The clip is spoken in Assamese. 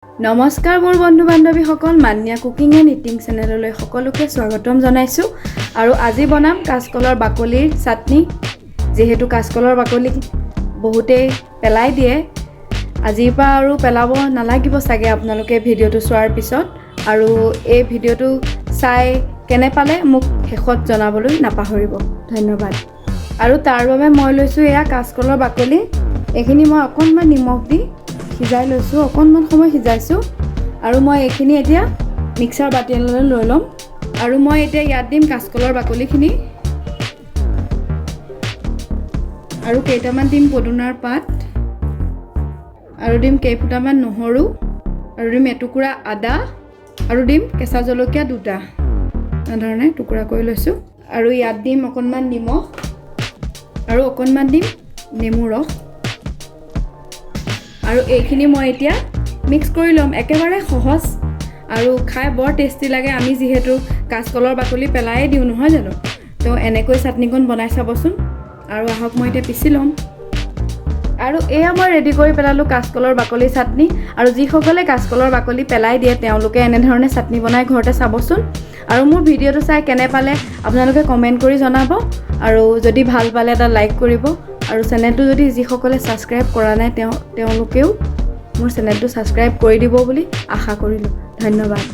নমস্কাৰ মোৰ বন্ধু বান্ধৱীসকল, মান্যা কুকিং এণ্ড ইটিং চেনেললৈ সকলোকে স্বাগতম জনাইছোঁ। আৰু আজি বনাম কাচকলৰ বাকলিৰ চাটনি। যেহেতু কাচকলৰ বাকলি বহুতেই পেলাই দিয়ে, আজিৰ পৰা আৰু পেলাব নালাগিব চাগে আপোনালোকে ভিডিঅ'টো চোৱাৰ পিছত। আৰু এই ভিডিঅ'টো চাই কেনে পালে মোক শেষত জনাবলৈ নাপাহৰিব। ধন্যবাদ। আৰু তাৰ বাবে মই লৈছোঁ এয়া কাচকলৰ বাকলি। এইখিনি মই অকণমান নিমখ দি সিজাই লৈছোঁ, অকণমান সময় সিজাইছোঁ। আৰু মই এইখিনি এতিয়া মিক্সাৰ বাতি এটালৈ লৈ ল'ম। আৰু মই এতিয়া ইয়াত দিম কাচকলৰ বাকলিখিনি, আৰু কেইটামান দিম পদুনাৰ পাত, আৰু দিম কেইফুটামান নহৰু, আৰু দিম এটুকুৰা আদা, আৰু দিম কেঁচা জলকীয়া দুটা, এনেধৰণে টুকুৰা কৰি লৈছোঁ। আৰু ইয়াত দিম অকণমান নিমখ, আৰু অকণমান দিম নেমু ৰস। আৰু এইখিনি মই এতিয়া মিক্স কৰি ল'ম। একেবাৰে সহজ আৰু খাই বৰ টেষ্টি লাগে। আমি যিহেতু কাচকলৰ বাকলি পেলাই দিওঁ নহয় জানো, তো এনেকৈ চাটনিকণ বনাই চাবচোন। আৰু আহক মই এতিয়া পিচি ল'ম। আৰু এয়া মই ৰেডি কৰি পেলালোঁ কাচকলৰ বাকলি চাটনি। আৰু যিসকলে কাচকলৰ বাকলি পেলাই দিয়ে তেওঁলোকে এনেধৰণে চাটনি বনাই ঘৰতে চাবচোন। আৰু মোৰ ভিডিঅ'টো চাই কেনে পালে আপোনালোকে কমেণ্ট কৰি জনাব। আৰু যদি ভাল পালে এটা লাইক কৰিব। আৰু চেনেলটো যদি যিসকলে ছাবস্ক্ৰাইব কৰা নাই তেওঁলোকেও মোৰ চেনেলটো ছাবস্ক্ৰাইব কৰি দিব বুলি আশা কৰিলোঁ। ধন্যবাদ।